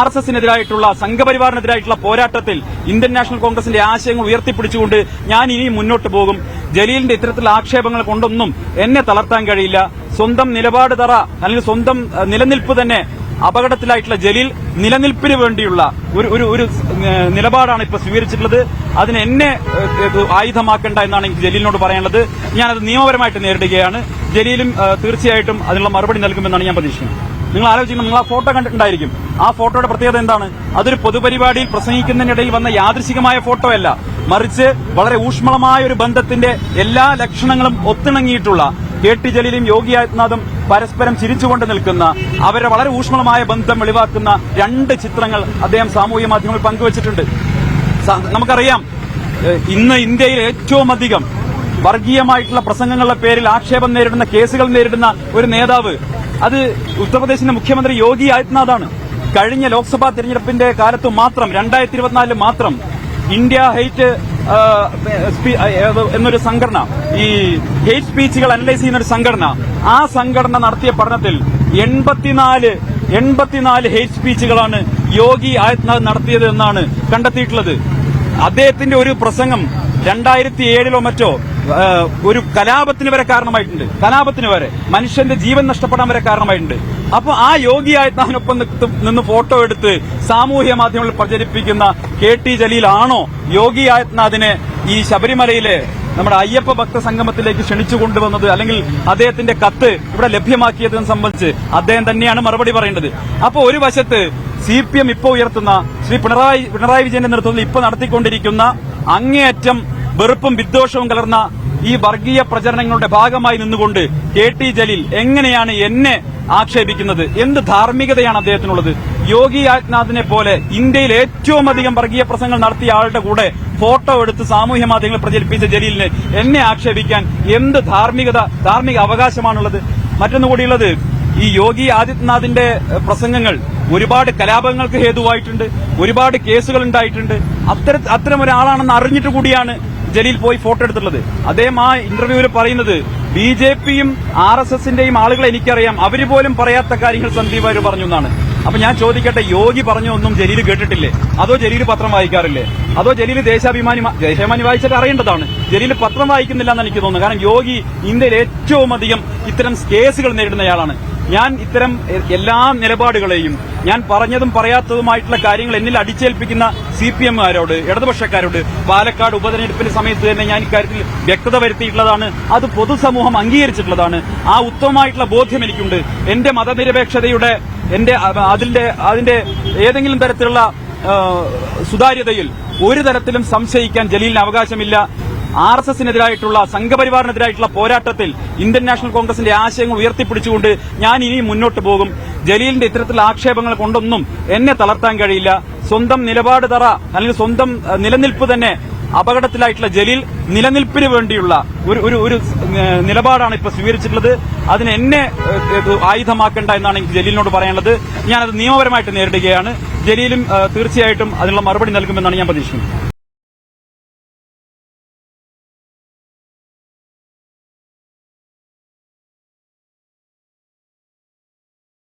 RSSനെതിരായിട്ടുള്ള സംഘപരിവാറിനെതിരായിട്ടുള്ള പോരാട്ടത്തിൽ Indian national കോൺഗ്രസിന്റെ ആശയങ്ങൾ ഉയർത്തിപ്പിടിച്ചുകൊണ്ട് ഞാൻ ഇനിയും മുന്നോട്ട് പോകും. ജലീലിന്റെ ഇത്തരത്തിലുള്ള ആക്ഷേപങ്ങൾ കൊണ്ടൊന്നും എന്നെ തളർത്താൻ കഴിയില്ല. സ്വന്തം നിലപാട് തറ അല്ലെങ്കിൽ സ്വന്തം നിലനിൽപ്പ് തന്നെ അപകടത്തിലായിട്ടുള്ള ജലീൽ നിലനിൽപ്പിന് വേണ്ടിയുള്ള ഒരു നിലപാടാണ് ഇപ്പൊ സ്വീകരിച്ചിട്ടുള്ളത്. അതിന് എന്നെ ആയുധമാക്കേണ്ട എന്നാണ് എനിക്ക് ജലീലിനോട് പറയാനുള്ളത്. ഞാനത് നിയമപരമായിട്ട് നേരിടുകയാണ്. ജലീലും തീർച്ചയായിട്ടും അതിനുള്ള മറുപടി നൽകുമെന്നാണ് ഞാൻ പ്രതീക്ഷിക്കുന്നത്. നിങ്ങൾ ആലോചിക്കണം, നിങ്ങൾ ആ ഫോട്ടോ കണ്ടിട്ടുണ്ടായിരിക്കും. ആ ഫോട്ടോയുടെ പ്രത്യേകത എന്താണ്? അതൊരു പൊതുപരിപാടിയിൽ പ്രസംഗിക്കുന്നതിനിടയിൽ വന്ന യാദൃശികമായ ഫോട്ടോ അല്ല, മറിച്ച് വളരെ ഊഷ്മളമായ ഒരു ബന്ധത്തിന്റെ എല്ലാ ലക്ഷണങ്ങളും ഒത്തിണങ്ങിയിട്ടുള്ള KT ജലീലും യോഗി ആദിത്യനാഥും പരസ്പരം ചിരിച്ചുകൊണ്ട് നിൽക്കുന്ന, അവരുടെ വളരെ ഊഷ്മളമായ ബന്ധം വെളിവാക്കുന്ന 2 ചിത്രങ്ങൾ അദ്ദേഹം സാമൂഹ്യ മാധ്യമങ്ങളിൽ പങ്കുവച്ചിട്ടുണ്ട്. നമുക്കറിയാം, ഇന്ന് ഇന്ത്യയിൽ ഏറ്റവും അധികം വർഗീയമായിട്ടുള്ള പ്രസംഗങ്ങളുടെ പേരിൽ ആക്ഷേപം നേരിടുന്ന, കേസുകൾ നേരിടുന്ന ഒരു നേതാവ് അത് ഉത്തർപ്രദേശിന്റെ മുഖ്യമന്ത്രി യോഗി ആദിത്യനാഥാണ്. കഴിഞ്ഞ ലോക്സഭാ തെരഞ്ഞെടുപ്പിന്റെ കാലത്ത് മാത്രം 2024 മാത്രം ഇന്ത്യ ഹെയ്റ്റ് എന്നൊരു സംഘടന, ഈ ഹെയ്റ്റ് സ്പീച്ചുകൾ അനലൈസ് ചെയ്യുന്ന ഒരു സംഘടന, ആ സംഘടന നടത്തിയ പഠനത്തിൽ 84 ഹെയ്റ്റ് സ്പീച്ചുകളാണ് യോഗി ആദിത്യനാഥ് നടത്തിയത് എന്നാണ് കണ്ടെത്തിയിട്ടുള്ളത്. അദ്ദേഹത്തിന്റെ ഒരു പ്രസംഗം 2007 മറ്റോ ഒരു കലാപത്തിന് വരെ കാരണമായിട്ടുണ്ട്. കലാപത്തിന് വരെ, മനുഷ്യന്റെ ജീവൻ നഷ്ടപ്പെടാൻ വരെ കാരണമായിട്ടുണ്ട്. അപ്പൊ ആ യോഗി ആദിത്യനാഥിനൊപ്പം നിന്ന് ഫോട്ടോ എടുത്ത് സാമൂഹ്യ മാധ്യമങ്ങളിൽ പ്രചരിപ്പിക്കുന്ന KT ജലീലാണോ യോഗി ആദിത്യനാഥിനെ ഈ ശബരിമലയിലെ നമ്മുടെ അയ്യപ്പ ഭക്ത സംഗമത്തിലേക്ക് ക്ഷണിച്ചു കൊണ്ടുവന്നത്, അല്ലെങ്കിൽ അദ്ദേഹത്തിന്റെ കത്ത് ഇവിടെ ലഭ്യമാക്കിയതിനെ സംബന്ധിച്ച് അദ്ദേഹം തന്നെയാണ് മറുപടി പറയേണ്ടത്. അപ്പൊ ഒരു വശത്ത് CPM ഇപ്പോൾ ഉയർത്തുന്ന, ശ്രീ പിണറായി വിജയന്റെ നേതൃത്വത്തിൽ ഇപ്പോൾ നടത്തിക്കൊണ്ടിരിക്കുന്ന അങ്ങേയറ്റം വെറുപ്പും വിദ്വേഷവും കലർന്ന ഈ വർഗീയ പ്രചരണങ്ങളുടെ ഭാഗമായി നിന്നുകൊണ്ട് KT ജലീൽ എങ്ങനെയാണ് എന്നെ ആക്ഷേപിക്കുന്നത്? എന്ത് ധാർമ്മികതയാണ് അദ്ദേഹത്തിനുള്ളത്? യോഗി ആദിത്യനാഥിനെ പോലെ ഇന്ത്യയിൽ ഏറ്റവും അധികം വർഗീയ പ്രസംഗങ്ങൾ നടത്തിയ ആളുടെ കൂടെ ഫോട്ടോ എടുത്ത് സാമൂഹ്യ മാധ്യമങ്ങളിൽ പ്രചരിപ്പിച്ച ജലീലിനെ എന്നെ ആക്ഷേപിക്കാൻ എന്ത് ധാർമ്മിക അവകാശമാണുള്ളത്? മറ്റൊന്നുകൂടിയുള്ളത്, ഈ യോഗി ആദിത്യനാഥിന്റെ പ്രസംഗങ്ങൾ ഒരുപാട് കലാപങ്ങൾക്ക് ഹേതുവായിട്ടുണ്ട്, ഒരുപാട് കേസുകൾ ഉണ്ടായിട്ടുണ്ട്. അത്തരം ഒരാളാണെന്ന് അറിഞ്ഞിട്ട് കൂടിയാണ് ജലീൽ പോയി ഫോട്ടോ എടുത്തിട്ടുള്ളത്. അദ്ദേഹം ആ ഇന്റർവ്യൂവിൽ പറയുന്നത് BJPയും RSSന്റെയും ആളുകളെ എനിക്കറിയാം, അവര് പോലും പറയാത്ത കാര്യങ്ങൾ സന്ദീപ് വാര്യർ പറഞ്ഞു എന്നാണ്. അപ്പൊ ഞാൻ ചോദിക്കട്ടെ, യോഗി പറഞ്ഞൊന്നും ജലീൽ കേട്ടിട്ടില്ലേ? അതോ ജലീൽ പത്രം വായിക്കാറില്ലേ? അതോ ജലീൽ ദേശാഭിമാനി വായിച്ചിട്ട് അറിയേണ്ടതാണ്? ജലീൽ പത്രം വായിക്കുന്നില്ല എന്ന് എനിക്ക് തോന്നുന്നു. കാരണം യോഗി ഇന്ത്യയിൽ ഏറ്റവും അധികം ഇത്തരം കേസുകൾ നേരിടുന്നയാളാണ്. ഞാൻ ഇത്തരം എല്ലാ നിലപാടുകളെയും, ഞാൻ പറഞ്ഞതും പറയാത്തതുമായിട്ടുള്ള കാര്യങ്ങൾ എന്നിൽ അടിച്ചേൽപ്പിക്കുന്ന CPMകാരോട്, ഇടതുപക്ഷക്കാരോട് പാലക്കാട് ഉപതെരഞ്ഞെടുപ്പിന്റെ സമയത്ത് തന്നെ ഞാൻ ഇക്കാര്യത്തിൽ വ്യക്തത വരുത്തിയിട്ടുള്ളതാണ്. അത് പൊതുസമൂഹം അംഗീകരിച്ചിട്ടുള്ളതാണ്. ആ ഉത്തമമായിട്ടുള്ള ബോധ്യം എനിക്കുണ്ട്. എന്റെ മതനിരപേക്ഷതയുടെ, അതിന്റെ ഏതെങ്കിലും തരത്തിലുള്ള സുതാര്യതയിൽ ഒരു തരത്തിലും സംശയിക്കാൻ ജലീലിന് അവകാശമില്ല. RSSനെതിരായിട്ടുള്ള സംഘപരിവാറിനെതിരായിട്ടുള്ള പോരാട്ടത്തിൽ ഇന്ത്യൻ നാഷണൽ കോൺഗ്രസിന്റെ ആശയങ്ങൾ ഉയർത്തിപ്പിടിച്ചുകൊണ്ട് ഞാൻ ഇനിയും മുന്നോട്ട് പോകും. ജലീലിന്റെ ഇത്തരത്തിലുള്ള ആക്ഷേപങ്ങൾ കൊണ്ടൊന്നും എന്നെ തളർത്താൻ കഴിയില്ല. സ്വന്തം നിലപാട് തറ അല്ലെങ്കിൽ സ്വന്തം നിലനിൽപ്പ് തന്നെ അപകടത്തിലായിട്ടുള്ള ജലീൽ നിലനിൽപ്പിന് വേണ്ടിയുള്ള ഒരു നിലപാടാണ് ഇപ്പൊ സ്വീകരിച്ചിട്ടുള്ളത്. അതിന് എന്നെ ആയുധമാക്കേണ്ട എന്നാണ് എനിക്ക് ജലീലിനോട് പറയാനുള്ളത്. ഞാനത് നിയമപരമായിട്ട് നേരിടുകയാണ്. ജലീലും തീർച്ചയായിട്ടും അതിനുള്ള മറുപടി നൽകുമെന്നാണ് ഞാൻ പ്രതീക്ഷിക്കുന്നത്.